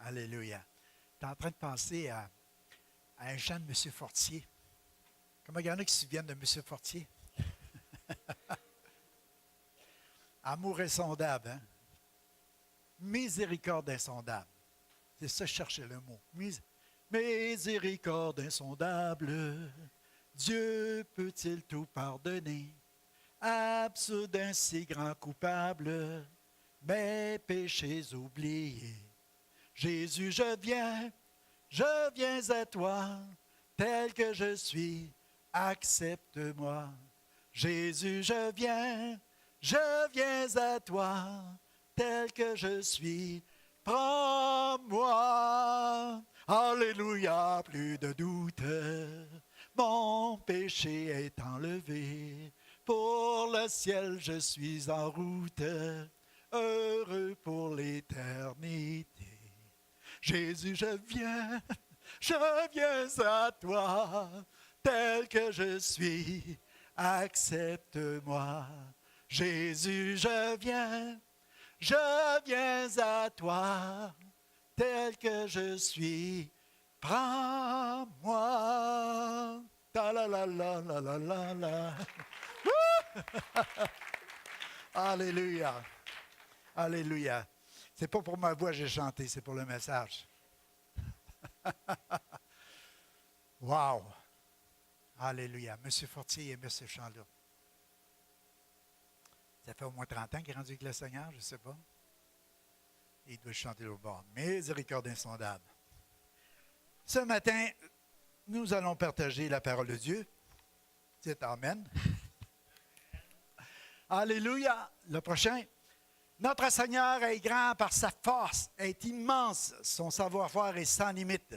Alléluia. Tu es en train de penser à un chant de M. Fortier. Comment il y en a qui se souviennent de M. Fortier? Amour insondable, hein? Miséricorde insondable. C'est ça, je cherchais le mot. Miséricorde insondable. Dieu peut-il tout pardonner? Absous d'un si grand coupable, mes péchés oubliés. Jésus, je viens à toi, tel que je suis, accepte-moi. Jésus, je viens à toi, tel que je suis, prends-moi. Alléluia, plus de doute, mon péché est enlevé. Pour le ciel, je suis en route, heureux pour l'éternité. Jésus, je viens à toi, tel que je suis, accepte-moi. Jésus, je viens à toi, tel que je suis, prends-moi. Ta la la la la la la la. Alléluia. Alléluia. C'est pas pour ma voix que j'ai chanté, c'est pour le message. Wow. Alléluia. Monsieur Fortier aimait ce chant-là. Ça fait au moins 30 ans qu'il est rendu avec le Seigneur, je ne sais pas. Et il doit chanter au bord. Miséricorde insondable. Ce matin, nous allons partager la parole de Dieu. Dites Amen. Alléluia. Le prochain. Notre Seigneur est grand par sa force, est immense, son savoir-faire est sans limite.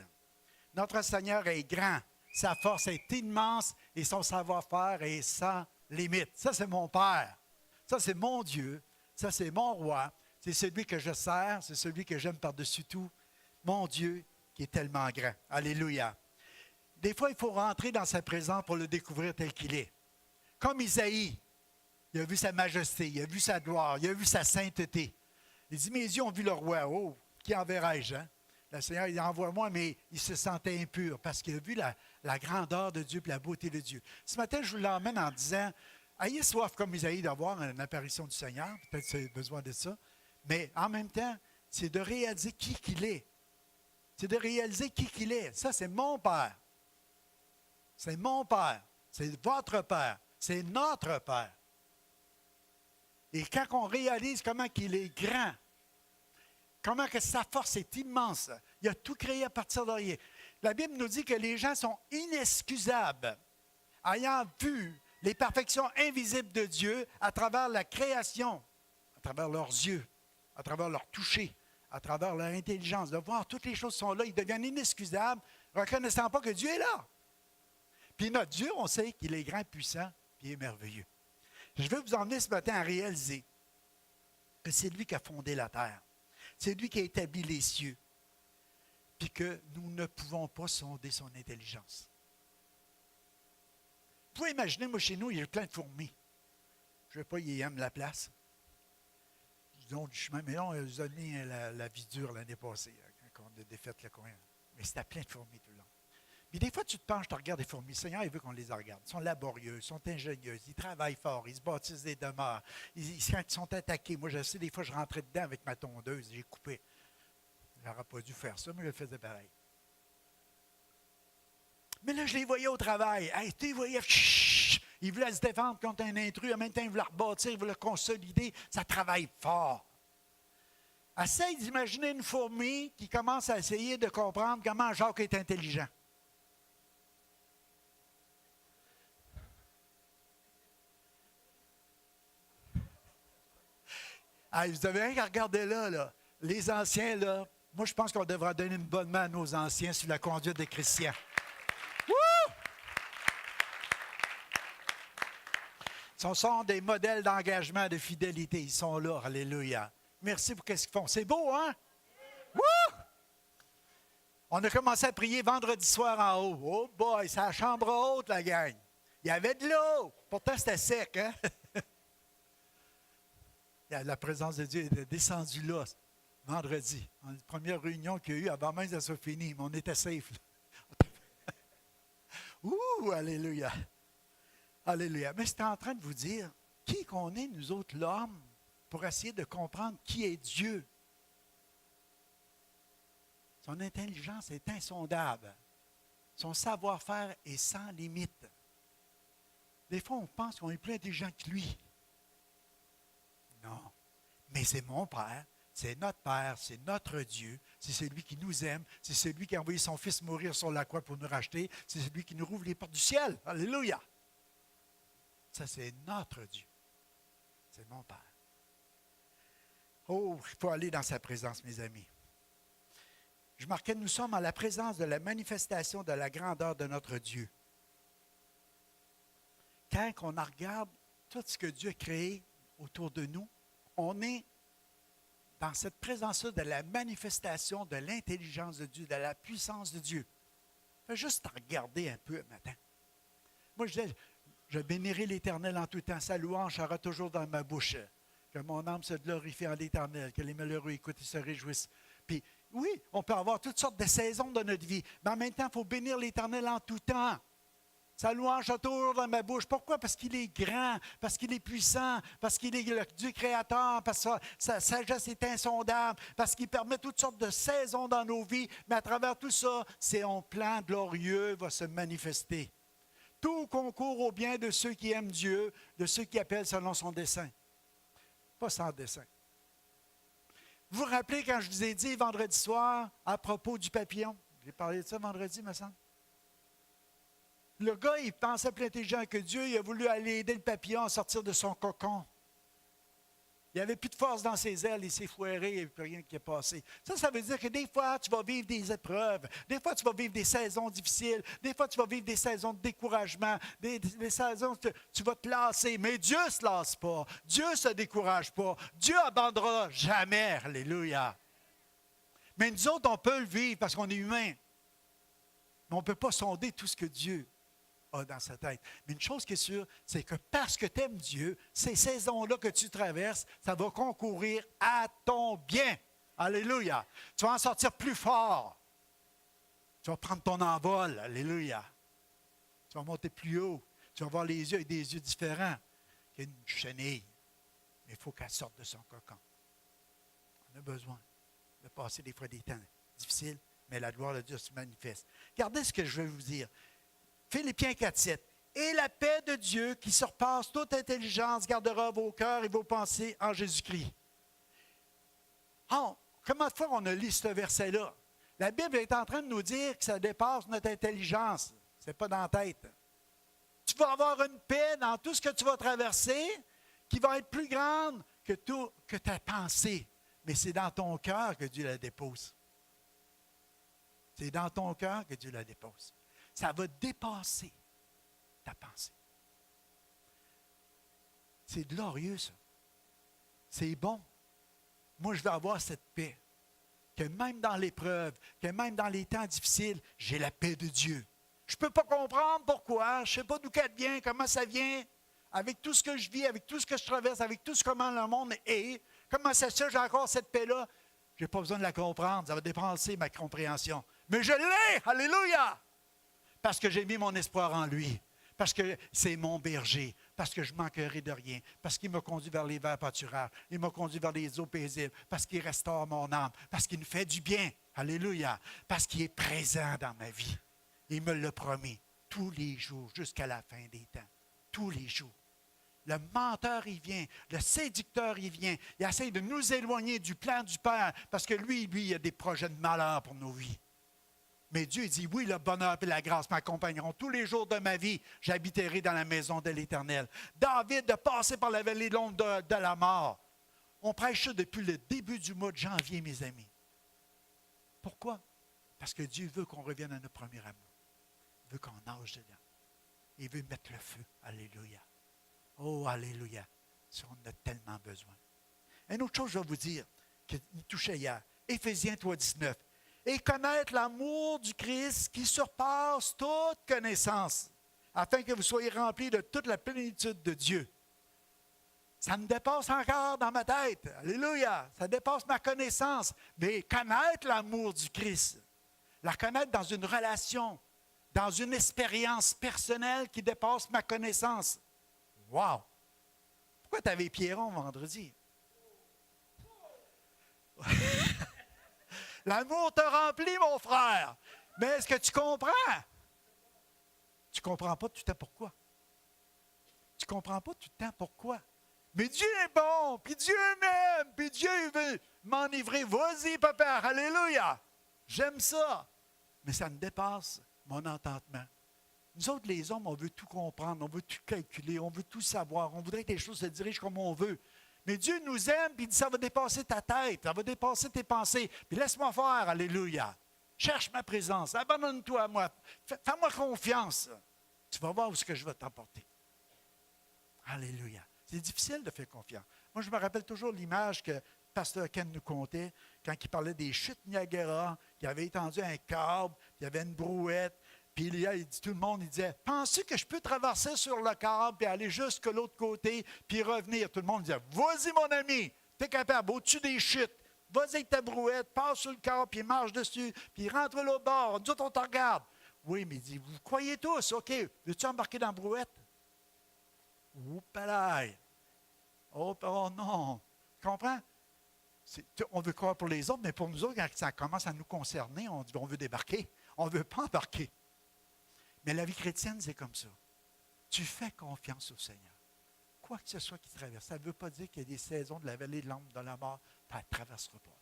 Notre Seigneur est grand, sa force est immense et son savoir-faire est sans limite. Ça, c'est mon Père. Ça, c'est mon Dieu. Ça, c'est mon roi. C'est celui que je sers, c'est celui que j'aime par-dessus tout. Mon Dieu qui est tellement grand. Alléluia. Des fois, il faut rentrer dans sa présence pour le découvrir tel qu'il est. Comme Isaïe. Il a vu sa majesté, il a vu sa gloire, il a vu sa sainteté. Il dit, mes yeux ont vu le roi. Oh, qui enverrai-je? Hein? Le Seigneur, il envoie moi, mais il se sentait impur parce qu'il a vu la grandeur de Dieu et la beauté de Dieu. Ce matin, je vous l'emmène en disant, ayez soif comme Isaïe d'avoir une apparition du Seigneur. Peut-être que vous avez besoin de ça. Mais en même temps, c'est de réaliser qui qu'il est. C'est de réaliser qui qu'il est. Ça, c'est mon Père. C'est mon Père. C'est votre Père. C'est notre Père. Et quand on réalise comment il est grand, comment que sa force est immense, il a tout créé à partir de rien. La Bible nous dit que les gens sont inexcusables, ayant vu les perfections invisibles de Dieu à travers la création, à travers leurs yeux, à travers leur toucher, à travers leur intelligence, de voir toutes les choses sont là, ils deviennent inexcusables, reconnaissant pas que Dieu est là. Puis notre Dieu, on sait qu'il est grand, puissant, puis il est merveilleux. Je veux vous emmener ce matin à réaliser que c'est lui qui a fondé la terre. C'est lui qui a établi les cieux. Puis que nous ne pouvons pas sonder son intelligence. Vous pouvez imaginer, moi, chez nous, il y a plein de fourmis. Je ne sais pas, ils aiment la place. Ils ont du chemin. Mais non, ils ont mis la vie dure l'année passée, quand on a défait le coin. Mais c'était plein de fourmis tout le long. Puis des fois, tu te penches, tu regardes les fourmis. Le Seigneur, il veut qu'on les regarde. Ils sont laborieux, ils sont ingénieux, ils travaillent fort, ils se bâtissent des demeures. Quand ils sont attaqués, moi, je sais, des fois, je rentrais dedans avec ma tondeuse, j'ai coupé. J'aurais pas dû faire ça, mais je le faisais pareil. Mais là, je les voyais au travail. Hey, tu les voyais, ils voulaient se défendre contre un intrus, en même temps, ils voulaient rebâtir, ils voulaient consolider. Ça travaille fort. Essaye d'imaginer une fourmi qui commence à essayer de comprendre comment Jacques est intelligent. Ah, vous avez rien qu'à regarder là. Les anciens, là, moi, je pense qu'on devra donner une bonne main à nos anciens sur la conduite des chrétiens. Wouh! Ce sont des modèles d'engagement, de fidélité. Ils sont là, alléluia. Merci pour ce qu'ils font. C'est beau, hein? Wouh! On a commencé à prier vendredi soir en haut. Oh boy, c'est la chambre haute, la gang. Il y avait de l'eau. Pourtant, c'était sec, hein? La présence de Dieu est descendue là. vendredi. La première réunion qu'il y a eu avant même que ça soit fini, mais on était safe. Ouh, alléluia. Alléluia. Mais c'était en train de vous dire qui qu'on est, nous autres, l'homme, pour essayer de comprendre qui est Dieu. Son intelligence est insondable. Son savoir-faire est sans limite. Des fois, on pense qu'on est plus intelligent que lui. Non. Mais c'est mon Père, c'est notre Père, c'est notre Dieu, c'est celui qui nous aime, c'est celui qui a envoyé son Fils mourir sur la croix pour nous racheter, c'est celui qui nous rouvre les portes du ciel. Alléluia! Ça, c'est notre Dieu. C'est mon Père. Oh, il faut aller dans sa présence, mes amis. Je marquais, nous sommes à la présence de la manifestation de la grandeur de notre Dieu. Quand on regarde tout ce que Dieu a créé autour de nous, on est dans cette présence-là de la manifestation de l'intelligence de Dieu, de la puissance de Dieu. Fais juste regarder un peu matin. Moi, je bénirai l'Éternel en tout temps. Sa louange sera toujours dans ma bouche. Que mon âme se glorifie en l'Éternel, que les malheureux écoutent et se réjouissent. Puis, oui, on peut avoir toutes sortes de saisons de notre vie, mais en même temps, il faut bénir l'Éternel en tout temps. Sa louange est toujours dans ma bouche. Pourquoi? Parce qu'il est grand, parce qu'il est puissant, parce qu'il est le Dieu créateur, parce que sa sagesse est insondable, parce qu'il permet toutes sortes de saisons dans nos vies, mais à travers tout ça, son plan glorieux va se manifester. Tout concourt au bien de ceux qui aiment Dieu, de ceux qui appellent selon son dessein. Pas sans dessein. Vous vous rappelez quand je vous ai dit vendredi soir à propos du papillon? J'ai parlé de ça vendredi, me semble. Le gars, il pensait plus intelligent que Dieu. Il a voulu aller aider le papillon à sortir de son cocon. Il n'avait plus de force dans ses ailes. Il s'est foiré. Il n'y a plus rien qui est passé. Ça veut dire que des fois, tu vas vivre des épreuves. Des fois, tu vas vivre des saisons difficiles. Des fois, tu vas vivre des saisons de découragement. Des saisons où tu vas te lasser. Mais Dieu ne se lasse pas. Dieu ne se décourage pas. Dieu n'abandonnera jamais. Alléluia. Mais nous autres, on peut le vivre parce qu'on est humain. Mais on ne peut pas sonder tout ce que Dieu a dans sa tête. Mais une chose qui est sûre, c'est que parce que tu aimes Dieu, ces saisons-là que tu traverses, ça va concourir à ton bien. Alléluia. Tu vas en sortir plus fort. Tu vas prendre ton envol. Alléluia. Tu vas monter plus haut. Tu vas voir les yeux avec des yeux différents qu'une chenille. Mais il faut qu'elle sorte de son cocon. On a besoin de passer des fois des temps difficiles, mais la gloire de Dieu se manifeste. Regardez ce que je vais vous dire. Philippiens 4,7. Et la paix de Dieu qui surpasse toute intelligence gardera vos cœurs et vos pensées en Jésus-Christ. Oh, comment de fois on a lu ce verset-là? La Bible est en train de nous dire que ça dépasse notre intelligence. Ce n'est pas dans la tête. Tu vas avoir une paix dans tout ce que tu vas traverser qui va être plus grande que ta pensée. Mais c'est dans ton cœur que Dieu la dépose. C'est dans ton cœur que Dieu la dépose. Ça va dépasser ta pensée. C'est glorieux, ça. C'est bon. Moi, je veux avoir cette paix. Que même dans l'épreuve, que même dans les temps difficiles, j'ai la paix de Dieu. Je ne peux pas comprendre pourquoi, je ne sais pas d'où elle vient, comment ça vient, avec tout ce que je vis, avec tout ce que je traverse, avec tout ce comment le monde est. Comment ça se fait, j'ai encore cette paix-là? Je n'ai pas besoin de la comprendre, ça va dépasser ma compréhension. Mais je l'ai! Alléluia! Parce que j'ai mis mon espoir en lui. Parce que c'est mon berger. Parce que je ne manquerai de rien. Parce qu'il m'a conduit vers les verts pâturages. Il m'a conduit vers les eaux paisibles. Parce qu'il restaure mon âme. Parce qu'il me fait du bien. Alléluia. Parce qu'il est présent dans ma vie. Il me l'a promis. Tous les jours, jusqu'à la fin des temps. Tous les jours. Le menteur, il vient. Le séducteur, il vient. Il essaie de nous éloigner du plan du Père. Parce que lui, il a des projets de malheur pour nos vies. Mais Dieu dit, oui, le bonheur et la grâce m'accompagneront tous les jours de ma vie. J'habiterai dans la maison de l'Éternel. David a passé par la vallée de l'ombre de la mort. On prêche ça depuis le début du mois de janvier, mes amis. Pourquoi? Parce que Dieu veut qu'on revienne à notre premier amour. Il veut qu'on nage dedans. Il veut mettre le feu. Alléluia. Oh, alléluia. Ça, on en a tellement besoin. Une autre chose, je vais vous dire, qui me touchait hier. Éphésiens 3,19. Et connaître l'amour du Christ qui surpasse toute connaissance, afin que vous soyez remplis de toute la plénitude de Dieu. Ça me dépasse encore dans ma tête. Alléluia. Ça dépasse ma connaissance. Mais connaître l'amour du Christ, la connaître dans une relation, dans une expérience personnelle qui dépasse ma connaissance. Wow! Pourquoi tu avais Pierron vendredi? L'amour te remplit, mon frère. Mais est-ce que tu comprends? Tu ne comprends pas tout le temps pourquoi. Tu ne comprends pas tout le temps pourquoi. Mais Dieu est bon, puis Dieu m'aime, puis Dieu veut m'enivrer. Vas-y, papa, alléluia. J'aime ça. Mais ça me dépasse mon entendement. Nous autres, les hommes, on veut tout comprendre, on veut tout calculer, on veut tout savoir. On voudrait que les choses se dirigent comme on veut. Mais Dieu nous aime, puis il dit, ça va dépasser ta tête, ça va dépasser tes pensées. Puis laisse-moi faire, alléluia. Cherche ma présence, abandonne-toi à moi. Fais-moi confiance. Tu vas voir où ce que je vais t'emporter. Alléluia. C'est difficile de faire confiance. Moi, je me rappelle toujours l'image que Pasteur Ken nous contait quand il parlait des chutes Niagara, qu'il avait étendu un câble, puis il y avait une brouette. Puis il dit, tout le monde, il disait, penses-tu que je peux traverser sur le câble, puis aller jusqu'à l'autre côté, puis revenir? Tout le monde disait, vas-y mon ami, tu es capable, au-dessus des chutes. Vas-y avec ta brouette, passe sur le câble, puis marche dessus, puis rentre l'autre bord. Nous autres, on te regarde. Oui, mais il dit, vous croyez tous, OK, veux-tu embarquer dans la brouette? Oups, palaille. Oh non. Tu comprends? On veut croire pour les autres, mais pour nous autres, quand ça commence à nous concerner, on dit on veut débarquer. On ne veut pas embarquer. Mais la vie chrétienne, c'est comme ça. Tu fais confiance au Seigneur. Quoi que ce soit qui traverse, ça ne veut pas dire qu'il y a des saisons de la vallée de l'ombre de la mort, tu ne traverseras pas.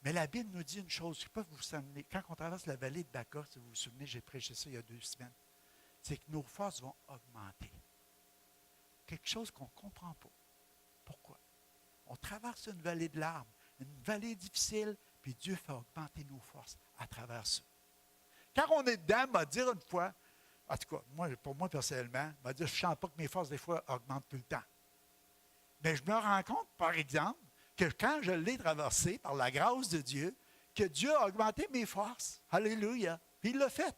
Mais la Bible nous dit une chose, je ne sais pas vous souvenir, quand on traverse la vallée de Baca, si vous vous souvenez, j'ai prêché ça il y a 2 semaines, c'est que nos forces vont augmenter. Quelque chose qu'on ne comprend pas. Pourquoi? On traverse une vallée de larmes, une vallée difficile, puis Dieu fait augmenter nos forces à travers ça. Quand on est dedans, m'a dire une fois, en tout cas, pour moi personnellement, m'a dit, je ne sens pas que mes forces, des fois, augmentent tout le temps. Mais je me rends compte, par exemple, que quand je l'ai traversé par la grâce de Dieu, que Dieu a augmenté mes forces. Alléluia. Puis il l'a fait.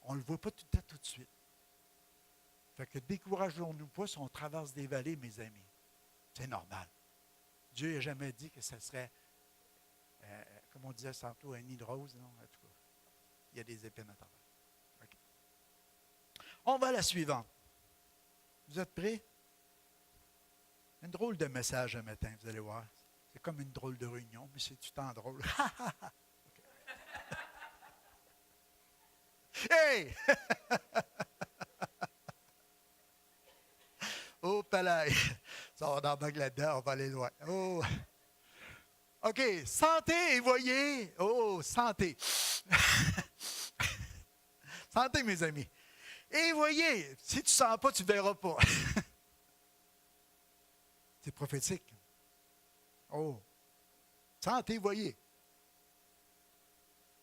On ne le voit pas tout le temps tout de suite. Fait que décourageons-nous pas si on traverse des vallées, mes amis. C'est normal. Dieu n'a jamais dit que ce serait, comme on disait tantôt, un nid de rose. Non, en tout cas, il y a des épines à travers. Okay. On va à la suivante. Vous êtes prêts? Un drôle de message un matin, vous allez voir. C'est comme une drôle de réunion, mais c'est du temps drôle. Hey! Oh, palais! Ça va dans le là-dedans, on va aller loin. Oh! OK, santé et voyez. Oh, santé. Santé, mes amis. Et voyez, si tu ne sens pas, tu ne verras pas. C'est prophétique. Oh! Santé, voyez.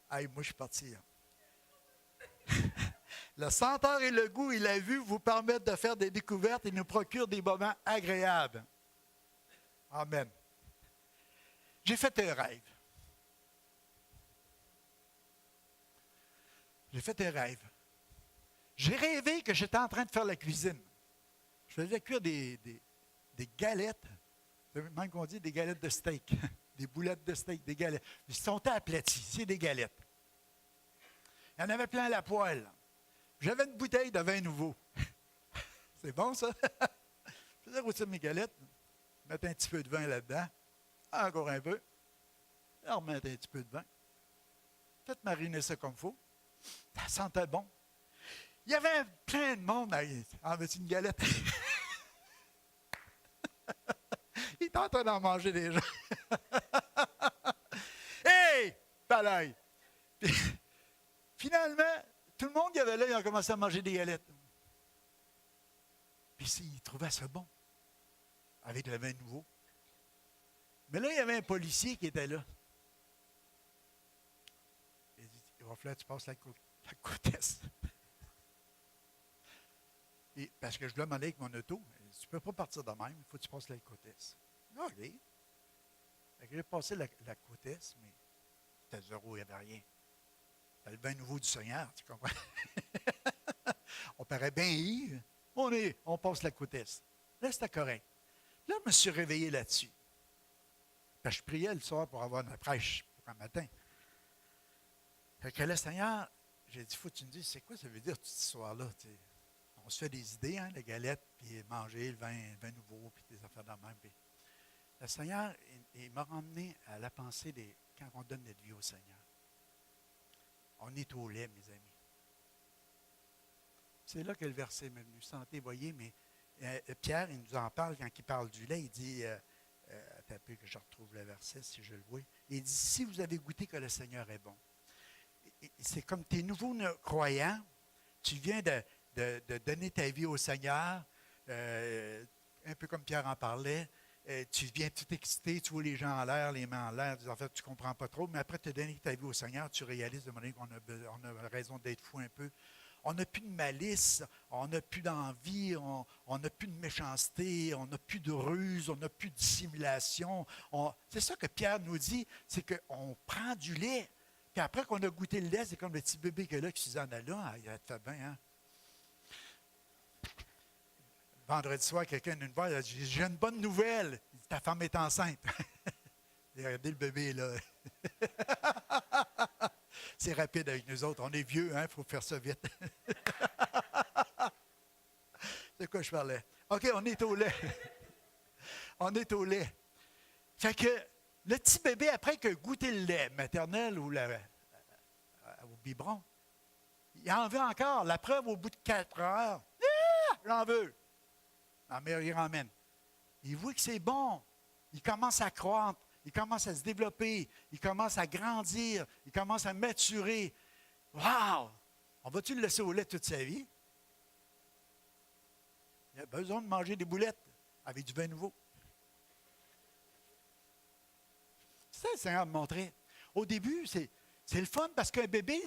Hey, moi, je suis parti. Le senteur et le goût et la vue vous permettent de faire des découvertes et nous procurent des moments agréables. Amen. J'ai fait un rêve. J'ai rêvé que j'étais en train de faire la cuisine. Je faisais cuire des galettes, même qu'on dit des galettes de steak, des boulettes de steak, des galettes. Ils sont aplatis, c'est des galettes. Il y en avait plein à la poêle. J'avais une bouteille de vin nouveau. C'est bon, ça? Je faisais rôtir mes galettes, mettre un petit peu de vin là-dedans, encore un peu, et remettre un petit peu de vin. Peut-être mariner ça comme il faut. Ça sentait bon. Il y avait plein de monde en veux-tu une galette? Il est en train d'en manger déjà. Hey! Palais! Finalement, tout le monde qui avait là, il a commencé à manger des galettes. Puis il trouvait ça bon, avec le vin nouveau. Mais là, il y avait un policier qui était là. Il dit, il va falloir que tu passes la côtesse. Et, parce que je dois m'aller avec mon auto. Tu ne peux pas partir de même, il faut que tu passes la côtesse. OK. J'ai passé la côtesse, mais c'était zéro, il n'y avait rien. C'était le vin nouveau du Seigneur, tu comprends? On paraît bien ivre. On passe la côtesse. Là, c'était correct. Là, je me suis réveillé là-dessus. Parce que je priais le soir pour avoir une prêche pour un matin. Fait que le Seigneur, j'ai dit, faut que tu me dises, c'est quoi ça veut dire toute cette histoire-là? Tu sais? On se fait des idées, hein, les galettes, puis manger le vin nouveau, puis des affaires de même. Puis le Seigneur, il m'a ramené à la pensée quand on donne notre vie au Seigneur. On est au lait, mes amis. C'est là que le verset m'est venu. Santé, voyez, mais Pierre, il nous en parle quand il parle du lait. Il dit, attends un peu que je retrouve le verset, si je le vois. Il dit, si vous avez goûté que le Seigneur est bon. C'est comme tes nouveaux croyants, tu viens de donner ta vie au Seigneur, un peu comme Pierre en parlait, tu viens tout excité, tu vois les gens en l'air, les mains en l'air, en fait, tu ne comprends pas trop, mais après te donner ta vie au Seigneur, tu réalises de manière qu'on a raison d'être fou un peu. On n'a plus de malice, on n'a plus d'envie, on n'a plus de méchanceté, on n'a plus de ruse, on n'a plus de dissimulation. C'est ça que Pierre nous dit, c'est qu'on prend du lait. Puis après qu'on a goûté le lait, c'est comme le petit bébé que là, qui s'en a là, il a fait bien, hein? Vendredi soir, quelqu'un d'une voix, il a dit, j'ai une bonne nouvelle. Il dit, ta femme est enceinte. Regardez le bébé, là. C'est rapide avec nous autres. On est vieux, hein? Il faut faire ça vite. C'est quoi je parlais? OK, on est au lait. On est au lait. Fait que le petit bébé, après que goûté le lait maternel ou au biberon, il en veut encore. La preuve, au bout de 4 heures, j'en veux. La mère, il ramène. Il voit que c'est bon. Il commence à croître. Il commence à se développer. Il commence à grandir. Il commence à maturer. Wow! On va-tu le laisser au lait toute sa vie? Il a besoin de manger des boulettes avec du vin nouveau. C'est ça que le Seigneur me montrait. Au début, c'est le fun parce qu'un bébé,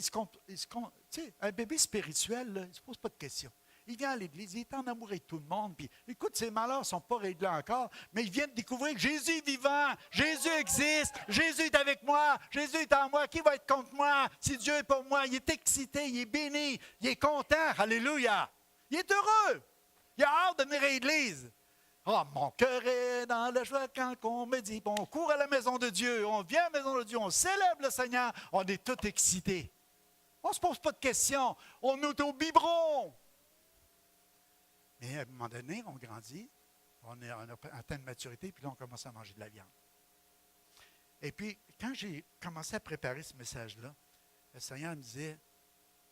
un bébé spirituel, là, il ne se pose pas de questions. Il vient à l'église, il est en amour avec tout le monde. Puis, écoute, ses malheurs ne sont pas réglés encore, mais il vient de découvrir que Jésus est vivant, Jésus existe, Jésus est avec moi, Jésus est en moi, qui va être contre moi? Si Dieu est pour moi, il est excité, il est béni, il est content, alléluia. Il est heureux, il a hâte de venir à l'église. Oh, mon cœur est dans la joie quand on me dit, bon, on court à la maison de Dieu, on vient à la maison de Dieu, on célèbre le Seigneur, on est tout excités. On ne se pose pas de questions, on est au biberon. Mais à un moment donné, on grandit, on a atteint de maturité, puis là, on commence à manger de la viande. Et puis, quand j'ai commencé à préparer ce message-là, le Seigneur me disait,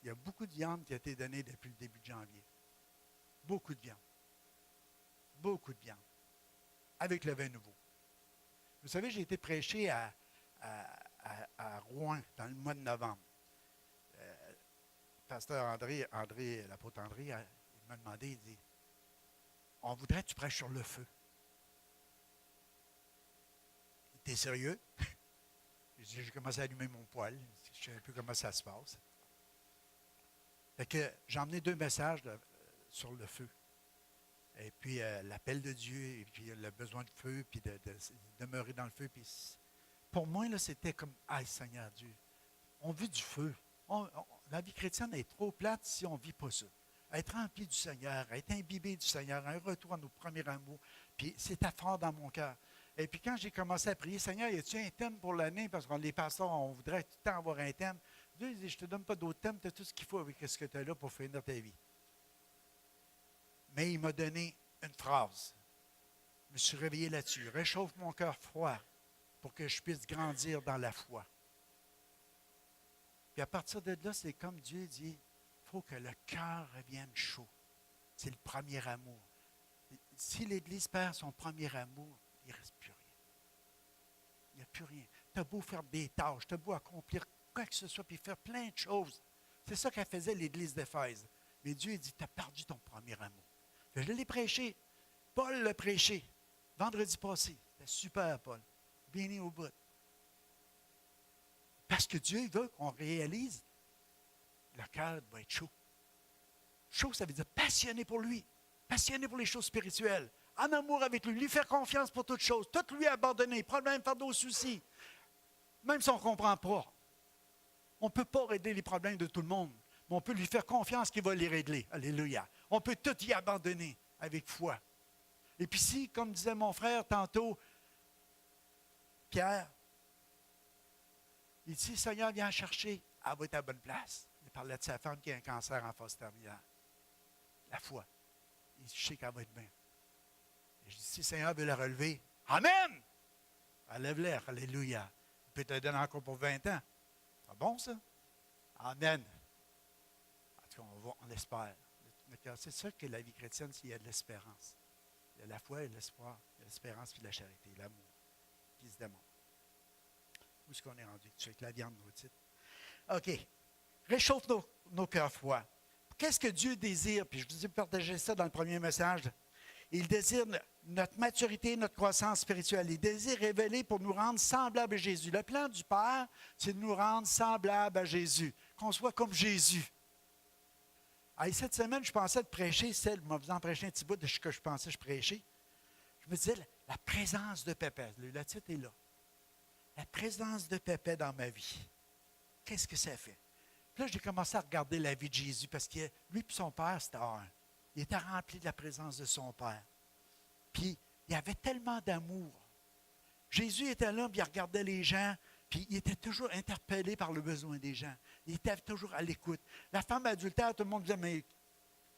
il y a beaucoup de viande qui a été donnée depuis le début de janvier. Beaucoup de viande. Beaucoup de viande. Avec le vin nouveau. Vous savez, j'ai été prêché à Rouen dans le mois de novembre. Pasteur André, l'apôtre André, il m'a demandé, il dit, on voudrait que tu prêches sur le feu. T'es sérieux? J'ai commencé à allumer mon poêle. Je sais un peu comment ça se passe. Fait que j'ai emmené 2 messages sur le feu. Et puis l'appel de Dieu, et puis le besoin de feu, puis de demeurer dans le feu. Puis pour moi, là, c'était comme, ah, Seigneur Dieu, on vit du feu. La vie chrétienne est trop plate si on ne vit pas ça. Être rempli du Seigneur, être imbibé du Seigneur, un retour à nos premiers amours. Puis c'était fort dans mon cœur. Et puis quand j'ai commencé à prier, Seigneur, y a-t-il un thème pour l'année? Parce que les pasteurs, on voudrait tout le temps avoir un thème. Dieu dit, je ne te donne pas d'autres thèmes, tu as tout ce qu'il faut avec ce que tu as là pour finir ta vie. Mais il m'a donné une phrase. Je me suis réveillé là-dessus. Réchauffe mon cœur froid pour que je puisse grandir dans la foi. Puis à partir de là, c'est comme Dieu dit, il faut que le cœur revienne chaud. C'est le premier amour. Si l'Église perd son premier amour, il ne reste plus rien. Il n'y a plus rien. Tu as beau faire des tâches, tu as beau accomplir quoi que ce soit, puis faire plein de choses. C'est ça qu'elle faisait l'Église d'Éphèse. Mais Dieu dit, tu as perdu ton premier amour. Je l'ai prêché. Paul l'a prêché. Vendredi passé. C'était super, Paul. Béni au bout. Parce que Dieu veut qu'on réalise, le cœur doit être chaud. Chaud, ça veut dire passionné pour lui. Passionné pour les choses spirituelles. En amour avec lui. Lui faire confiance pour toutes choses. Tout lui abandonner. Problème, fardeau, soucis. Même si on ne comprend pas. On ne peut pas régler les problèmes de tout le monde. Mais on peut lui faire confiance qu'il va les régler. Alléluia. On peut tout y abandonner avec foi. Et puis si, comme disait mon frère tantôt, Pierre, il dit, Seigneur, viens chercher, elle va être à la bonne place. Il parlait de sa femme qui a un cancer en phase terminale. La foi. Il dit, je sais qu'elle va être bien. Et je dis, si le Seigneur veut la relever, Amen! Relève-la, alléluia. Il peut te la donner encore pour 20 ans. C'est bon, ça? Amen. En tout cas, on l'espère. C'est ça que la vie chrétienne, c'est qu'il y a de l'espérance. Il y a la foi et l'espoir, il y a l'espérance et la charité, l'amour qui se démontre. Où est-ce qu'on est rendu? Tu avec la viande, nos titres. OK. Réchauffe nos cœurs froids. Qu'est-ce que Dieu désire? Puis je vous ai partagé ça dans le premier message. Il désire notre maturité, notre croissance spirituelle. Il désire révéler pour nous rendre semblables à Jésus. Le plan du Père, c'est de nous rendre semblables à Jésus. Qu'on soit comme Jésus. Et cette semaine, je pensais de prêcher, je me faisais en prêcher un petit bout de ce que je pensais que je prêchais. Je me disais, la présence de Pépé. Le titre est là. La présence de Pépé dans ma vie. Qu'est-ce que ça fait? Puis là, j'ai commencé à regarder la vie de Jésus parce que lui et son père, c'était un. Il était rempli de la présence de son père. Puis, il avait tellement d'amour. Jésus était là, puis il regardait les gens, puis il était toujours interpellé par le besoin des gens. Il était toujours à l'écoute. La femme adultère, tout le monde disait, mais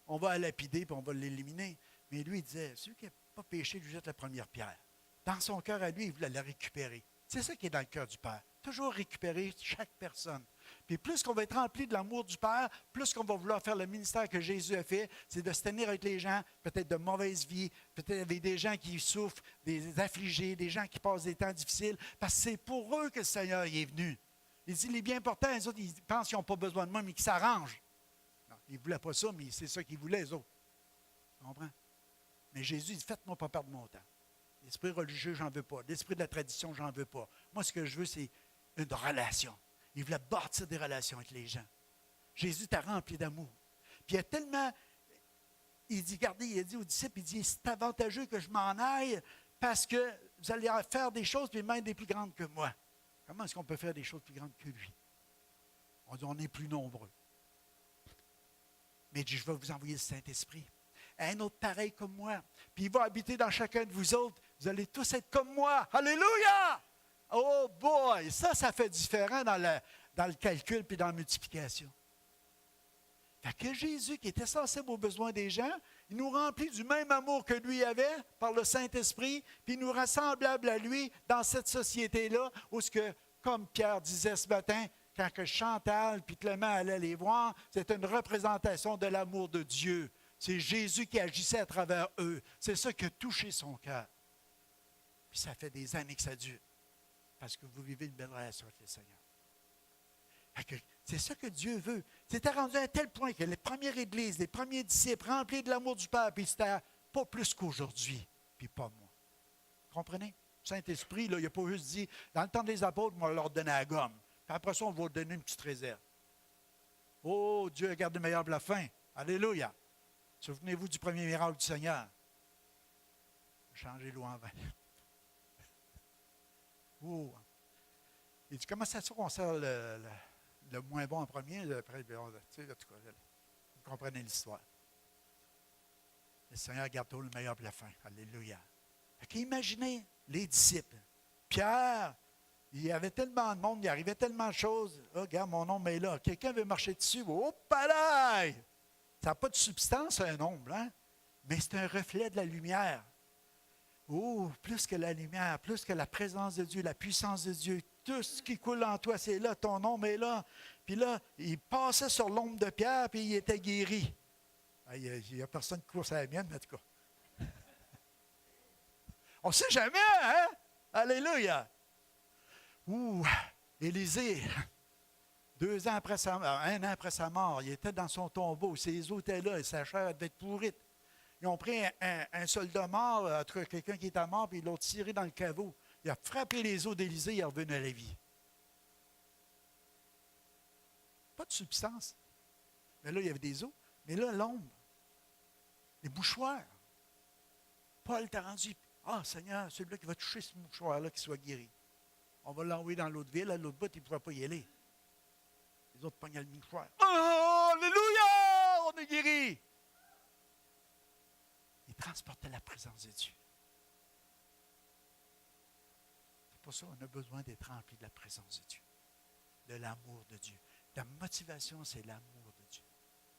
on va la lapider, puis on va l'éliminer. Mais lui, il disait, celui qui n'a pas péché, lui jette la première pierre. Dans son cœur à lui, il voulait la récupérer. C'est ça qui est dans le cœur du Père. Toujours récupérer chaque personne. Puis plus qu'on va être rempli de l'amour du Père, plus qu'on va vouloir faire le ministère que Jésus a fait, c'est de se tenir avec les gens, peut-être de mauvaise vie, peut-être avec des gens qui souffrent, des affligés, des gens qui passent des temps difficiles, parce que c'est pour eux que le Seigneur est venu. Il dit, les bien portants, les autres, ils pensent qu'ils n'ont pas besoin de moi, mais qu'ils s'arrangent. Non, ils ne voulaient pas ça, mais c'est ça qu'ils voulaient, les autres. Tu comprends? Mais Jésus dit, faites-moi pas perdre mon temps. L'esprit religieux, j'en veux pas. L'esprit de la tradition, j'en veux pas. Moi, ce que je veux, c'est une relation. Il voulait bâtir des relations avec les gens. Jésus t'a rempli d'amour. Puis il a tellement, il dit, regardez, il a dit aux disciples, il dit, c'est avantageux que je m'en aille parce que vous allez faire des choses, puis même des plus grandes que moi. Comment est-ce qu'on peut faire des choses plus grandes que lui? On dit, on est plus nombreux. Mais il dit, je vais vous envoyer le Saint-Esprit. Un autre pareil comme moi. Puis il va habiter dans chacun de vous autres. Vous allez tous être comme moi. Alléluia! Oh boy! Ça fait différent dans le calcul puis dans la multiplication. Fait que Jésus, qui était sensible aux besoins des gens, il nous remplit du même amour que lui avait par le Saint-Esprit, puis il nous rend semblables à lui dans cette société-là, où ce que, comme Pierre disait ce matin, quand que Chantal puis Clément allaient les voir, c'était une représentation de l'amour de Dieu. C'est Jésus qui agissait à travers eux. C'est ça qui a touché son cœur. Puis ça fait des années que ça dure. Parce que vous vivez une belle relation avec le Seigneur. C'est ça que Dieu veut. C'était rendu à un tel point que les premières églises, les premiers disciples remplis de l'amour du Père, puis c'était pas plus qu'aujourd'hui, puis pas moi. Comprenez? Le Saint-Esprit, là, il n'a pas juste dit, dans le temps des apôtres, on va leur donner la gomme. Puis après ça, on va leur donner une petite réserve. Oh, Dieu a gardé le meilleur pour la fin. Alléluia. Souvenez-vous du premier miracle du Seigneur. Changer l'eau en vin. Oh. Il dit, comment ça se fait qu'on sert le moins bon en premier? Après, tu sais, en tout cas, vous comprenez l'histoire. Le Seigneur garde toujours le meilleur pour la fin. Alléluia. Imaginez les disciples. Pierre, il y avait tellement de monde, il arrivait tellement de choses. Oh, regarde, mon ombre est là. Quelqu'un veut marcher dessus. Oh, palais! Ça n'a pas de substance, un ombre, hein? Mais c'est un reflet de la lumière. Oh, plus que la lumière, plus que la présence de Dieu, la puissance de Dieu, tout ce qui coule en toi, c'est là, ton ombre est là. Puis là, il passait sur l'ombre de Pierre, puis il était guéri. Il n'y a personne qui court sur la mienne, en tout cas. On ne sait jamais, hein? Alléluia! Ouh, Élisée, 2 ans après sa mort, 1 an après sa mort, il était dans son tombeau, ses os étaient là, et sa chair devait être pourrite. Ils ont pris un soldat mort, en tout cas quelqu'un qui était mort, puis ils l'ont tiré dans le caveau. Il a frappé les os d'Élisée, il est revenu à la vie. Pas de substance. Mais là, il y avait des os. Mais là, l'ombre. Les mouchoirs. Paul t'a rendu, Seigneur, celui-là qui va toucher ce mouchoir-là, qu'il soit guéri. On va l'envoyer dans l'autre ville, à l'autre bout, il ne pourra pas y aller. Les autres pognaient le mouchoir. Oh, alléluia! On est guéri! Il transportait la présence de Dieu. C'est pour ça qu'on a besoin d'être rempli de la présence de Dieu, de l'amour de Dieu. La motivation, c'est l'amour de Dieu.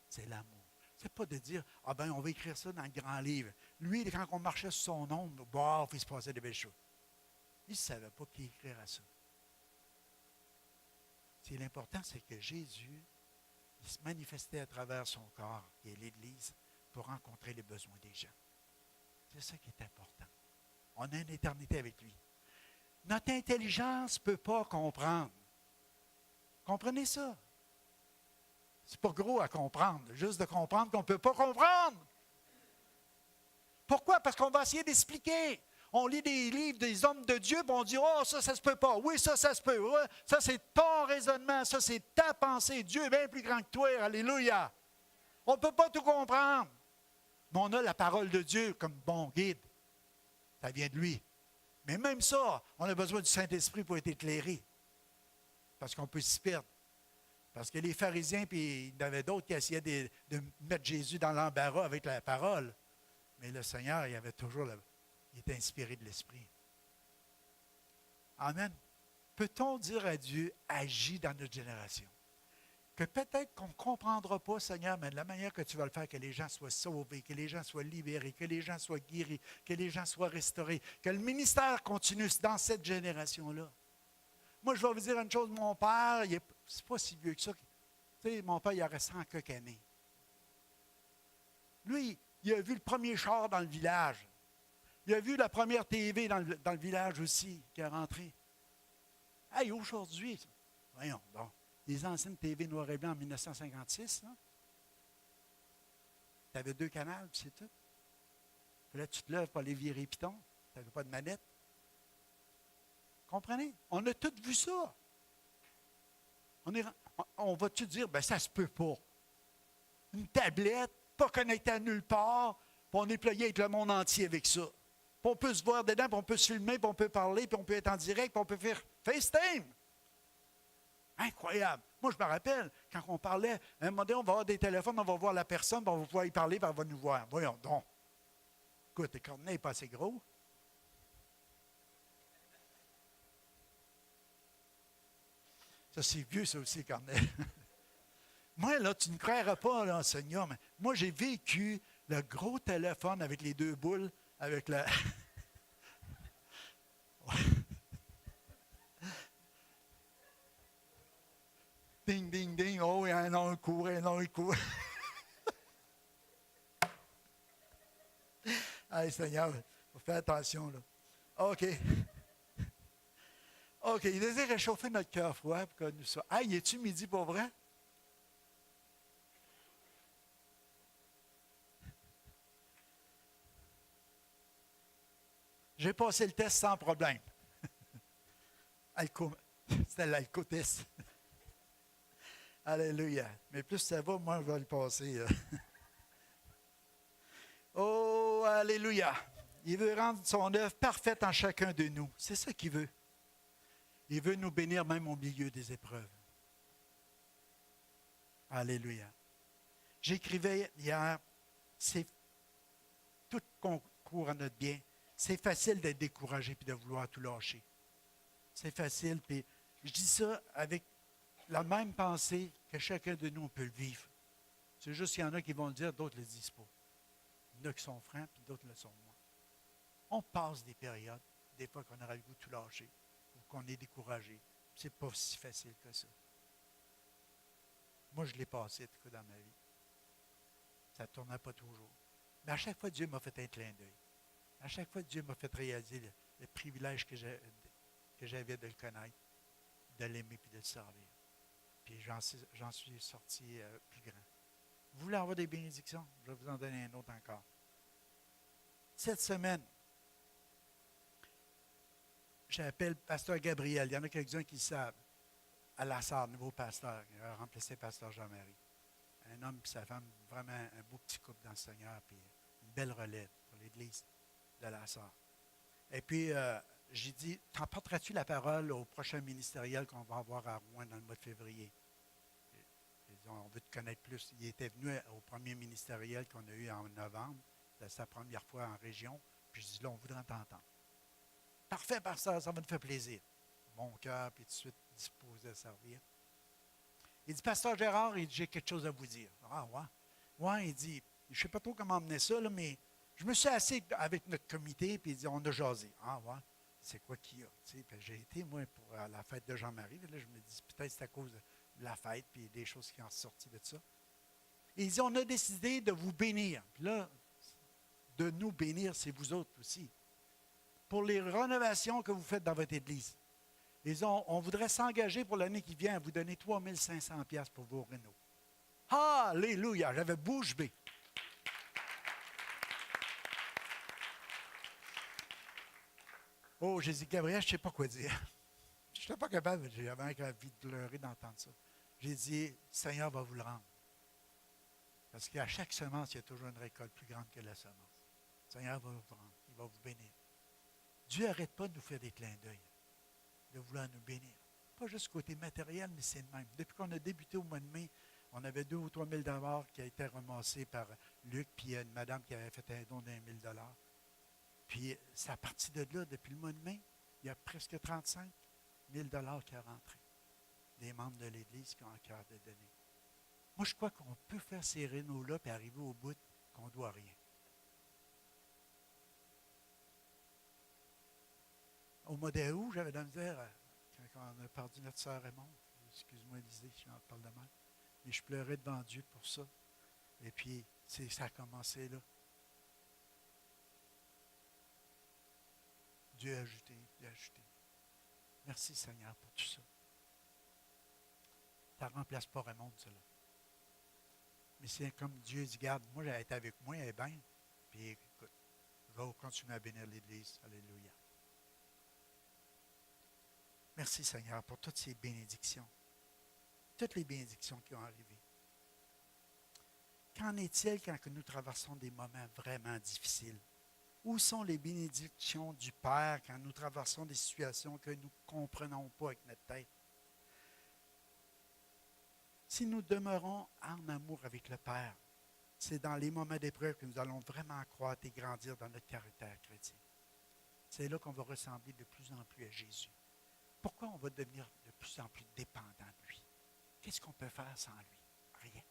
C'est l'amour. Ce n'est pas de dire, ah ben, on va écrire ça dans le grand livre. Lui, quand on marchait sur son ombre, bof, il se passait des belles choses. Il ne savait pas qui écrirait ça. Ce qui est important, c'est que Jésus, il se manifestait à travers son corps, qui est l'Église, pour rencontrer les besoins des gens. C'est ça qui est important. On a une éternité avec lui. Notre intelligence ne peut pas comprendre. Comprenez ça? C'est pas gros à comprendre, juste de comprendre qu'on ne peut pas comprendre. Pourquoi? Parce qu'on va essayer d'expliquer. On lit des livres des hommes de Dieu, puis on dit, oh, ça se peut pas. Oui, ça se peut. Ouais, ça, c'est ton raisonnement. Ça, c'est ta pensée. Dieu est bien plus grand que toi. Alléluia. On ne peut pas tout comprendre. Mais on a la parole de Dieu comme bon guide. Ça vient de lui. Mais même ça, on a besoin du Saint-Esprit pour être éclairé. Parce qu'on peut s'y perdre. Parce que les pharisiens, puis il y en avait d'autres qui essayaient de mettre Jésus dans l'embarras avec la parole. Mais le Seigneur, il avait toujours il était inspiré de l'Esprit. Amen. Peut-on dire à Dieu, agis dans notre génération? Que peut-être qu'on ne comprendra pas, Seigneur, mais de la manière que tu vas le faire, que les gens soient sauvés, que les gens soient libérés, que les gens soient guéris, que les gens soient restaurés, que le ministère continue dans cette génération-là. Moi, je vais vous dire une chose, mon père, c'est pas si vieux que ça. Tu sais, mon père, il aurait 100 quelques années. Lui, il a vu le premier char dans le village. Il a vu la première TV dans le village aussi, qui est rentrée. Hey, aujourd'hui, voyons, bon, les anciennes TV noir et blanc en 1956, tu avais 2 canaux, puis c'est tout. Puis là, tu te lèves pour aller virer piton. Tu n'avais pas de manette. Comprenez? On a tous vu ça. On va-tu dire, ben ça se peut pas. Une tablette, pas connectée à nulle part, puis on est plié avec le monde entier avec ça. Puis on peut se voir dedans, puis on peut se filmer, puis on peut parler, puis on peut être en direct, puis on peut faire FaceTime. Incroyable. Moi, je me rappelle, quand on parlait, à un moment donné, on va avoir des téléphones, on va voir la personne, puis on va pouvoir y parler, puis elle va nous voir. Voyons donc. Écoute, le cornet n'est pas assez gros. Ça, c'est vieux, ça aussi, cornet. Moi, là, tu ne croiras pas, là, Seigneur, mais moi, j'ai vécu le gros téléphone avec les 2 boules, avec la... Ding, ding, ding. Oh, il y a un long court, un long court. Allez, Seigneur, faut faire attention, là. OK. OK, il désire réchauffer notre cœur froid pour que nous soyons. Hey, es-tu midi pour vrai? J'ai passé le test sans problème. C'était l'alcotest. Alléluia. Mais plus ça va, moins je vais le passer. Oh, alléluia. Il veut rendre son œuvre parfaite en chacun de nous. C'est ça qu'il veut. Il veut nous bénir même au milieu des épreuves. Alléluia. J'écrivais hier, c'est tout concourt à notre bien. C'est facile d'être découragé et de vouloir tout lâcher. C'est facile. Puis je dis ça avec la même pensée que chacun de nous peut le vivre. C'est juste qu'il y en a qui vont le dire, d'autres ne le disent pas. Il y en a qui sont francs, puis d'autres le sont moins. On passe des périodes, des fois qu'on aura le goût de tout lâcher, ou qu'on est découragé. C'est pas si facile que ça. Moi, je l'ai passé, en tout cas, dans ma vie. Ça ne tournait pas toujours. Mais à chaque fois, Dieu m'a fait un clin d'œil. À chaque fois, Dieu m'a fait réaliser le privilège que j'avais de le connaître, de l'aimer et de le servir. Puis j'en suis sorti plus grand. Vous voulez avoir des bénédictions? Je vais vous en donner un autre encore. Cette semaine, j'appelle Pasteur Gabriel. Il y en a quelques-uns qui le savent. À Lassar, nouveau pasteur. Il a remplacé Pasteur Jean-Marie. Un homme et sa femme, vraiment un beau petit couple dans le Seigneur, puis une belle relève pour l'Église de Lassar. Et puis, j'ai dit, t'emporteras-tu la parole au prochain ministériel qu'on va avoir à Rouen dans le mois de février? J'ai dit, on veut te connaître plus. Il était venu au premier ministériel qu'on a eu en novembre C'était sa première fois en région. Puis je dis, là, on voudrait t'entendre. Parfait, pasteur, ça va nous faire plaisir. Mon cœur, puis tout de suite disposé à servir. Il dit, pasteur Gérard, il dit, j'ai quelque chose à vous dire. Ah, ouais. Ouais, il dit, je ne sais pas trop comment emmener ça, là, mais je me suis assis avec notre comité, puis il dit, on a jasé. Ah, ouais. C'est quoi qu'il y a? J'ai été, moi, pour la fête de Jean-Marie. Là, je me dis, peut-être c'est à cause de la fête, puis des choses qui en sont sorties de ça. Et il dit, on a décidé de vous bénir. Puis là, de nous bénir, c'est vous autres aussi. Pour les rénovations que vous faites dans votre église. Ils dit, on voudrait s'engager pour l'année qui vient à vous donner 3 500 $ pour vos rénaux. Alléluia! J'avais bouche bée. Oh, j'ai dit, Gabriel, je ne sais pas quoi dire. Je n'étais pas capable, j'avais envie de pleurer d'entendre ça. J'ai dit, le Seigneur va vous le rendre. Parce qu'à chaque semence, il y a toujours une récolte plus grande que la semence. Le Seigneur va vous rendre, il va vous bénir. Dieu n'arrête pas de nous faire des clins d'œil, de vouloir nous bénir. Pas juste côté matériel, mais c'est le même. Depuis qu'on a débuté au mois de mai, on avait 2 ou 3 000 $ qui a été ramassé par Luc, puis il y a une madame qui avait fait un don d'1 000 $. Puis, c'est à partir de là, depuis le mois de mai, il y a presque 35 000 $ qui sont rentrés. Des membres de l'Église qui ont un cœur de donner. Moi, je crois qu'on peut faire ces rénaux-là et arriver au bout qu'on ne doit rien. Au mois d'août, j'avais de la misère quand on a perdu notre sœur Raymond. Excuse-moi, Élisée, je parle de mal. Mais je pleurais devant Dieu pour ça. Et puis, ça a commencé là. Dieu a ajouté, Dieu a ajouté. Merci Seigneur pour tout ça. Ça ne remplace pas Raymond, cela. Mais c'est comme Dieu dit, garde, moi j'ai été avec moi, elle est bien. Puis écoute, je vais continuer à bénir l'Église. Alléluia. Merci Seigneur pour toutes ces bénédictions. Toutes les bénédictions qui ont arrivé. Qu'en est-il quand nous traversons des moments vraiment difficiles? Où sont les bénédictions du Père quand nous traversons des situations que nous ne comprenons pas avec notre tête? Si nous demeurons en amour avec le Père, c'est dans les moments d'épreuve que nous allons vraiment croître et grandir dans notre caractère chrétien. C'est là qu'on va ressembler de plus en plus à Jésus. Pourquoi on va devenir de plus en plus dépendant de lui? Qu'est-ce qu'on peut faire sans lui? Rien.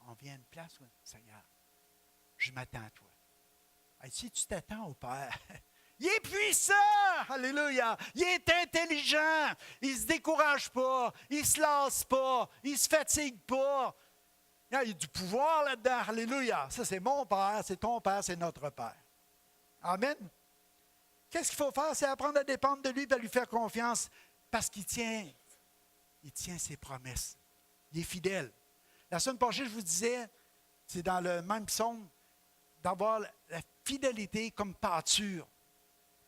On vient à une place où, Seigneur, je m'attends à toi. Et si tu t'attends au Père, il est puissant! Alléluia! Il est intelligent! Il ne se décourage pas! Il ne se lasse pas! Il ne se fatigue pas! Il y a du pouvoir là-dedans. Alléluia! Ça, c'est mon Père, c'est ton Père, c'est notre Père. Amen? Qu'est-ce qu'il faut faire? C'est apprendre à dépendre de lui et à lui faire confiance parce qu'il tient ses promesses. Il est fidèle. La semaine passée, je vous disais, c'est dans le même psaume, d'avoir la fidélité comme pâture.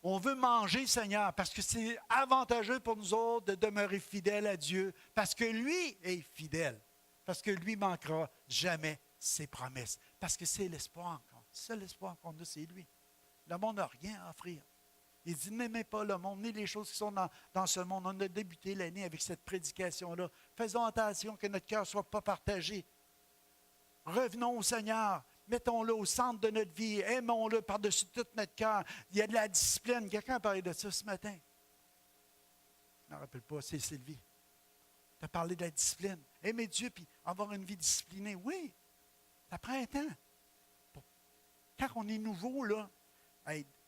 On veut manger, Seigneur, parce que c'est avantageux pour nous autres de demeurer fidèles à Dieu, parce que lui est fidèle, parce que lui ne manquera jamais ses promesses, parce que c'est l'espoir. C'est ça l'espoir qu'on a, c'est lui. Le monde n'a rien à offrir. Il dit, n'aimez pas le monde, ni les choses qui sont dans ce monde. On a débuté l'année avec cette prédication-là. Faisons attention que notre cœur ne soit pas partagé. Revenons au Seigneur. Mettons-le au centre de notre vie. Aimons-le par-dessus tout notre cœur. Il y a de la discipline. Quelqu'un a parlé de ça ce matin. Je ne me rappelle pas, c'est Sylvie. Tu as parlé de la discipline. Aimer Dieu puis avoir une vie disciplinée. Oui, ça prend un temps. Quand on est nouveau, là,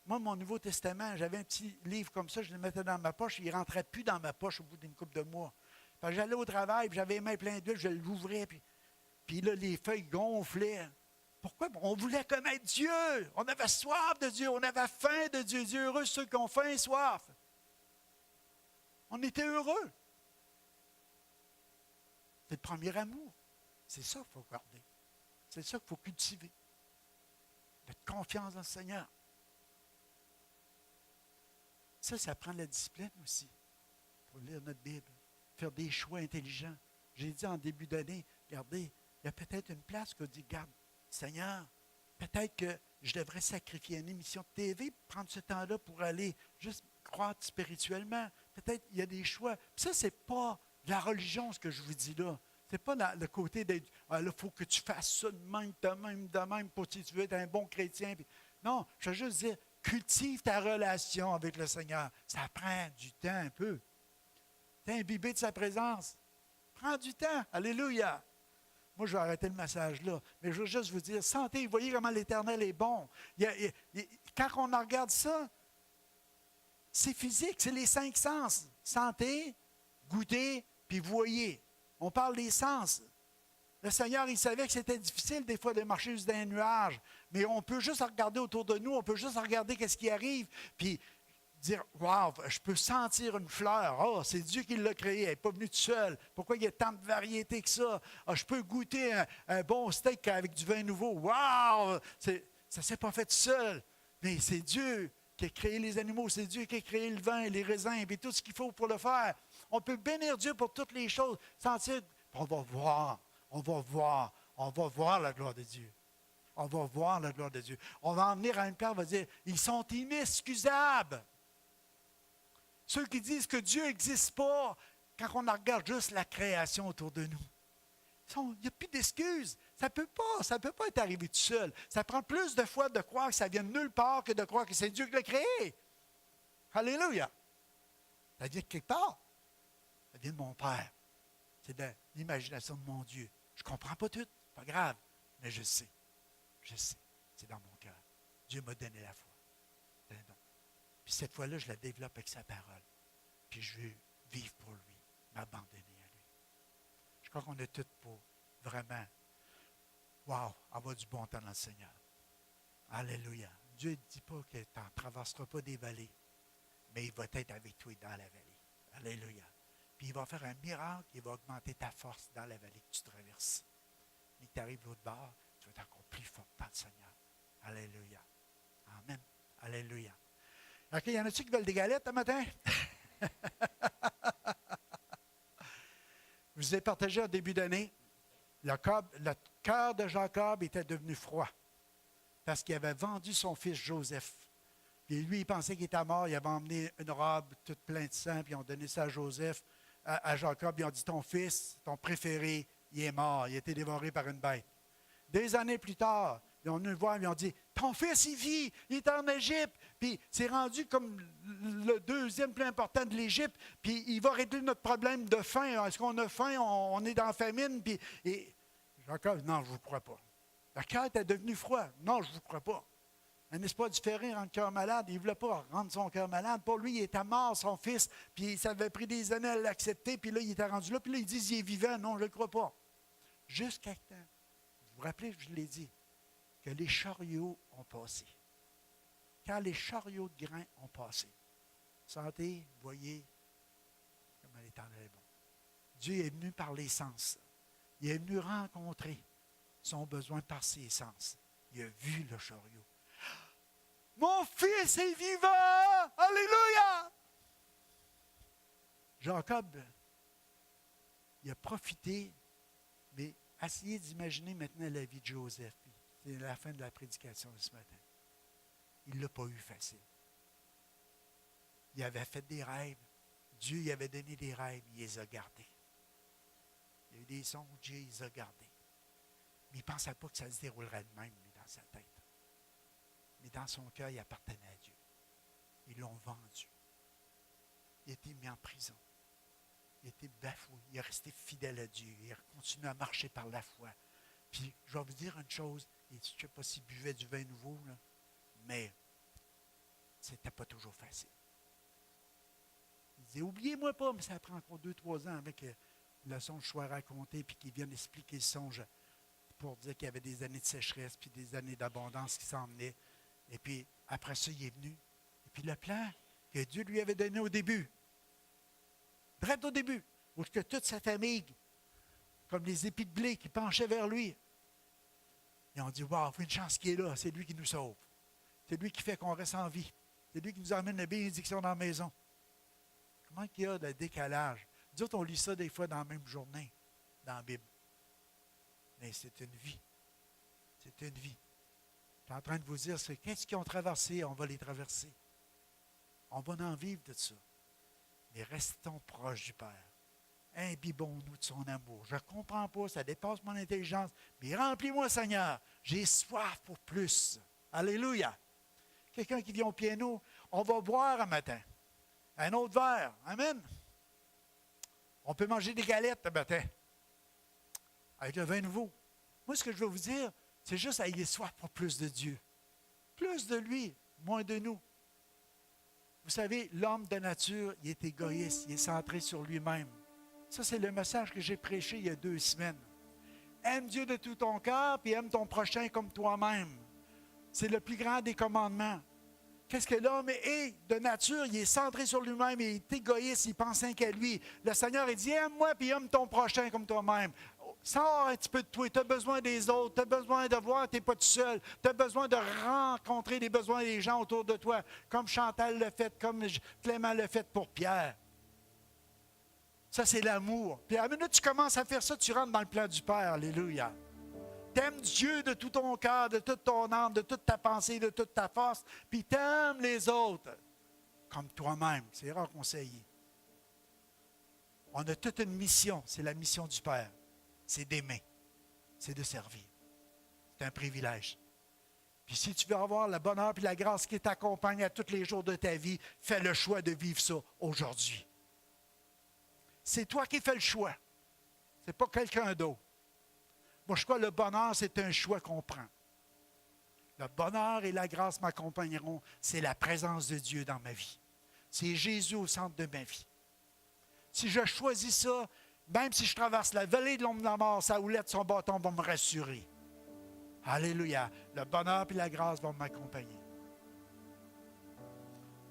moi, mon Nouveau Testament, j'avais un petit livre comme ça, je le mettais dans ma poche, il ne rentrait plus dans ma poche au bout d'une couple de mois. J'allais au travail, puis j'avais les mains pleines d'huile, je l'ouvrais, puis là, les feuilles gonflaient. Pourquoi? On voulait connaître Dieu. On avait soif de Dieu, on avait faim de Dieu. Dieu heureux ceux qui ont faim et soif. On était heureux. C'est le premier amour. C'est ça qu'il faut garder. C'est ça qu'il faut cultiver. Notre confiance dans le Seigneur. Ça prend de la discipline aussi. Pour lire notre Bible. Faire des choix intelligents. J'ai dit en début d'année, regardez, il y a peut-être une place qu'on dit, regarde, Seigneur, peut-être que je devrais sacrifier une émission de TV, prendre ce temps-là pour aller juste croître spirituellement. Peut-être qu'il y a des choix. Puis ça, ce n'est pas de la religion, ce que je vous dis là. C'est pas dans le côté d'être, ah, là, il faut que tu fasses ça de même, pour si tu veux être un bon chrétien. Puis, non, je veux juste dire, cultive ta relation avec le Seigneur. Ça prend du temps un peu. T'es imbibé de sa présence. Prends du temps. Alléluia. Moi, je vais arrêter le message là. Mais je veux juste vous dire, sentez, voyez comment l'Éternel est bon. Quand on regarde ça, c'est physique, c'est les 5 sens. Sentez, goûtez, puis voyez. On parle des sens. Le Seigneur, il savait que c'était difficile des fois de marcher juste dans un nuage, mais on peut juste regarder autour de nous, on peut juste regarder qu'est-ce qui arrive, puis dire, « Wow, je peux sentir une fleur. Oh, c'est Dieu qui l'a créée, elle n'est pas venue toute seule. Pourquoi il y a tant de variétés que ça? Oh, je peux goûter un bon steak avec du vin nouveau. Wow! Ça ne s'est pas fait tout seul, mais c'est Dieu qui a créé les animaux, c'est Dieu qui a créé le vin, les raisins, et tout ce qu'il faut pour le faire. On peut bénir Dieu pour toutes les choses, sentir, on va voir la gloire de Dieu. On va voir la gloire de Dieu. On va en venir à une place, on va dire, ils sont inexcusables. Ceux qui disent que Dieu n'existe pas, quand on regarde juste la création autour de nous, il n'y a plus d'excuses. Ça ne peut pas être arrivé tout seul. Ça prend plus de foi de croire que ça vient de nulle part que de croire que c'est Dieu qui l'a créé. Alléluia. Ça vient de quelque part. Ça vient de mon Père. C'est de l'imagination de mon Dieu. Je ne comprends pas tout, pas grave, mais je sais. Je sais. C'est dans mon cœur. Dieu m'a donné la foi. C'est un don. Puis cette fois-là, je la développe avec sa parole. Puis je veux vivre pour lui, m'abandonner à lui. Je crois qu'on est tous pour vraiment, wow, avoir du bon temps dans le Seigneur. Alléluia. Dieu ne dit pas que tu n'en traverseras pas des vallées, mais il va être avec toi dans la vallée. Alléluia. Puis il va faire un miracle, il va augmenter ta force dans la vallée que tu traverses. Mais tu arrives de l'autre bord, tu vas être encore plus fort dans le Seigneur. Alléluia. Amen. Alléluia. OK, y en a-tu qui veulent des galettes ce matin? Je vous ai partagé au début d'année, le cœur de Jacob était devenu froid parce qu'il avait vendu son fils Joseph. Puis lui, il pensait qu'il était mort. Il avait emmené une robe toute pleine de sang, puis ils ont donné ça à Joseph, à Jacob. Ils ont dit, ton fils, ton préféré, il est mort. Il a été dévoré par une bête. Des années plus tard, ils ont venu le voir et ils ont dit, ton fils, il vit, il est en Égypte. Puis c'est rendu comme le deuxième plus important de l'Égypte. Puis il va régler notre problème de faim. Est-ce qu'on a faim? On est dans la famine. Puis, et Jacob, non, je ne vous crois pas. Le cœur était devenu froid. Non, je ne vous crois pas. Un espoir différé rend le cœur malade. Il ne voulait pas rendre son cœur malade. Pour lui, il était mort, son fils. Puis ça avait pris des années à l'accepter. Puis là, il était rendu là. Puis là, ils disent, il est vivant. Non, je ne le crois pas. Jusqu'à temps. Vous vous rappelez, je l'ai dit, que les chariots ont passé. Quand les chariots de grains ont passé. Sentez, voyez, comment l'Éternel est bon. Dieu est venu par les sens. Il est venu rencontrer son besoin par ses sens. Il a vu le chariot. Mon fils est vivant! Alléluia! Jacob, il a profité, mais essayez d'imaginer maintenant la vie de Joseph. C'est la fin de la prédication de ce matin. Il ne l'a pas eu facile. Il avait fait des rêves. Dieu lui avait donné des rêves, il les a gardés. Il y a eu des songes, Dieu les a gardés. Mais il ne pensait pas que ça se déroulerait de même, lui, dans sa tête. Mais dans son cœur, il appartenait à Dieu. Ils l'ont vendu. Il a été mis en prison. Il a été bafoué. Il est resté fidèle à Dieu. Il a continué à marcher par la foi. Puis, je vais vous dire une chose. Je ne sais pas s'il buvait du vin nouveau, là, mais c'était pas toujours facile. Il disait, oubliez-moi pas, mais ça prend encore 2-3 ans avec le songe soit raconté, puis qu'il vienne expliquer le songe pour dire qu'il y avait des années de sécheresse, puis des années d'abondance qui s'en venaient. Et puis, après ça, il est venu. Et puis, le plan que Dieu lui avait donné au début, direct au début, où que toute sa famille, comme les épis de blé qui penchaient vers lui, ils ont dit, wow, une chance qu'il est là, c'est lui qui nous sauve. C'est lui qui fait qu'on reste en vie. C'est lui qui nous amène la bénédiction dans la maison. Comment il y a de décalage? Nous autres, on lit ça des fois dans la même journée, dans la Bible. Mais c'est une vie. C'est une vie. Je suis en train de vous dire, c'est qu'est-ce qu'ils ont traversé, on va les traverser. On va en vivre de ça. Mais restons proches du Père. imbibons-nous de son amour. Je ne comprends pas, ça dépasse mon intelligence, mais remplis-moi, Seigneur. J'ai soif pour plus. Alléluia. Quelqu'un qui vient au piano, on va boire un matin. Un autre verre. Amen. On peut manger des galettes un matin. Avec le vin nouveau. Moi, ce que je veux vous dire, c'est juste ayez soif pour plus de Dieu. Plus de lui, moins de nous. Vous savez, l'homme de nature, il est égoïste, il est centré sur lui-même. Ça, c'est le message que j'ai prêché il y a 2 semaines. Aime Dieu de tout ton cœur, puis aime ton prochain comme toi-même. C'est le plus grand des commandements. Qu'est-ce que l'homme est de nature? Il est centré sur lui-même, il est égoïste, il pense rien qu'à lui. Le Seigneur, il dit, aime-moi, puis aime ton prochain comme toi-même. Sors un petit peu de toi, tu as besoin des autres, tu as besoin de voir, tu n'es pas tout seul, tu as besoin de rencontrer les besoins des gens autour de toi, comme Chantal l'a fait, comme Clément l'a fait pour Pierre. Ça, c'est l'amour. Puis à la minute que tu commences à faire ça, tu rentres dans le plan du Père. Alléluia. T'aimes Dieu de tout ton cœur, de toute ton âme, de toute ta pensée, de toute ta force, puis t'aimes les autres comme toi-même. C'est rare qu'on sait. On a toute une mission, c'est la mission du Père. C'est d'aimer, c'est de servir. C'est un privilège. Puis si tu veux avoir le bonheur et la grâce qui t'accompagne à tous les jours de ta vie, fais le choix de vivre ça aujourd'hui. C'est toi qui fais le choix. Ce n'est pas quelqu'un d'autre. Moi, je crois que le bonheur, c'est un choix qu'on prend. Le bonheur et la grâce m'accompagneront. C'est la présence de Dieu dans ma vie. C'est Jésus au centre de ma vie. Si je choisis ça, même si je traverse la vallée de l'ombre de la mort, sa houlette, son bâton va me rassurer. Alléluia. Le bonheur et la grâce vont m'accompagner.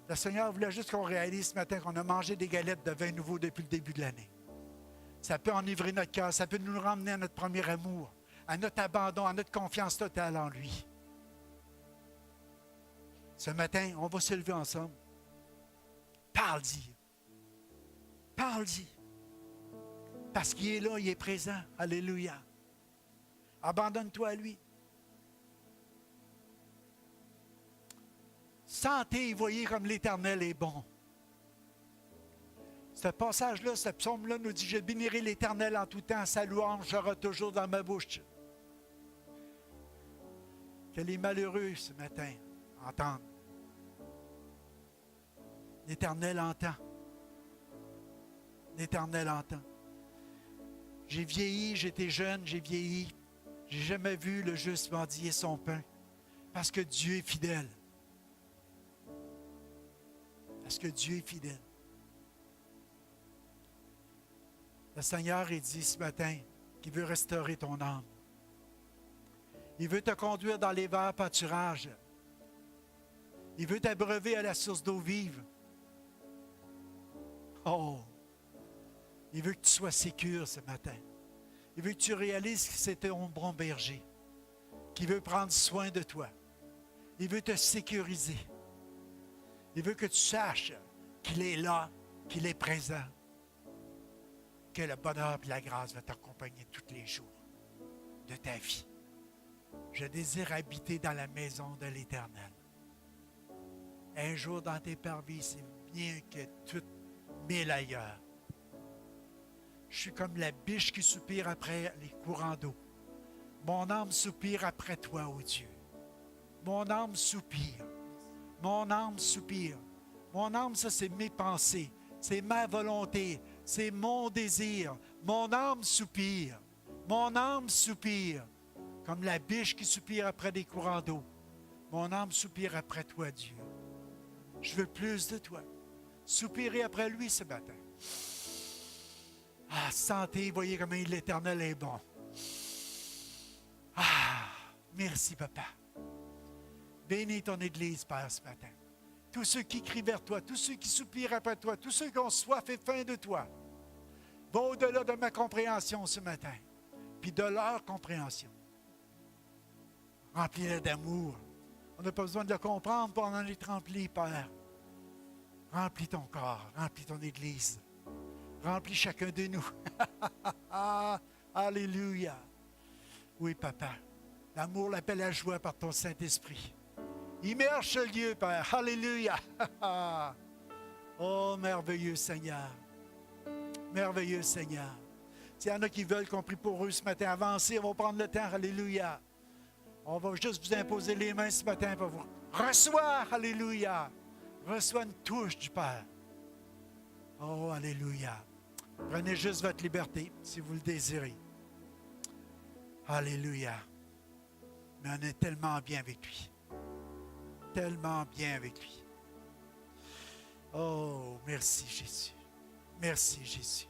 Le Seigneur voulait juste qu'on réalise ce matin qu'on a mangé des galettes de vin nouveau depuis le début de l'année. Ça peut enivrer notre cœur, ça peut nous ramener à notre premier amour, à notre abandon, à notre confiance totale en lui. Ce matin, on va se lever ensemble. Parle-y. Parle-y. Parce qu'il est là, il est présent. Alléluia. Abandonne-toi à lui. Sentez et voyez comme l'Éternel est bon. Ce passage-là, ce psaume-là nous dit « Je bénirai l'Éternel en tout temps, sa louange sera toujours dans ma bouche. » Que les malheureux ce matin entendent. L'Éternel entend. L'Éternel entend. J'ai vieilli, j'étais jeune, j'ai vieilli. J'ai jamais vu le juste mendier son pain. Parce que Dieu est fidèle. Parce que Dieu est fidèle. Le Seigneur est dit ce matin qu'il veut restaurer ton âme. Il veut te conduire dans les verts pâturages. Il veut t'abreuver à la source d'eau vive. Oh! Il veut que tu sois sécure ce matin. Il veut que tu réalises que c'est ton bon berger, qui veut prendre soin de toi. Il veut te sécuriser. Il veut que tu saches qu'il est là, qu'il est présent, que le bonheur et la grâce vont t'accompagner tous les jours de ta vie. Je désire habiter dans la maison de l'Éternel. Un jour dans tes parvis, c'est bien que toutes 1000 ailleurs. Je suis comme la biche qui soupire après les courants d'eau. Mon âme soupire après toi, ô Dieu. Mon âme soupire. Mon âme soupire. Mon âme, ça, c'est mes pensées. C'est ma volonté. C'est mon désir. Mon âme soupire. Mon âme soupire. Comme la biche qui soupire après des courants d'eau. Mon âme soupire après toi, Dieu. Je veux plus de toi. Soupirez après lui ce matin. Ah, sentez, voyez comment l'Éternel est bon. Ah, merci, Papa. Bénis ton Église, Père, ce matin. Tous ceux qui crient vers toi, tous ceux qui soupirent après toi, tous ceux qui ont soif et faim de toi, va au-delà de ma compréhension ce matin, puis de leur compréhension. Remplis-les d'amour. On n'a pas besoin de le comprendre pour en être rempli, Père. Remplis ton corps, remplis ton Église. Remplis chacun de nous. Alléluia. Oui, Papa. L'amour, la paix, la joie par ton Saint-Esprit. Immerge ce lieu, Père. Alléluia. Oh, merveilleux Seigneur. Merveilleux Seigneur. S'il y en a qui veulent qu'on prie pour eux ce matin, avancez, on va prendre le temps. Alléluia. On va juste vous imposer les mains ce matin pour vous. Reçois, alléluia. Reçois une touche du Père. Oh, alléluia. Prenez juste votre liberté si vous le désirez. Alléluia. Mais on est tellement bien avec lui. Tellement bien avec lui. Oh, merci Jésus. Merci Jésus.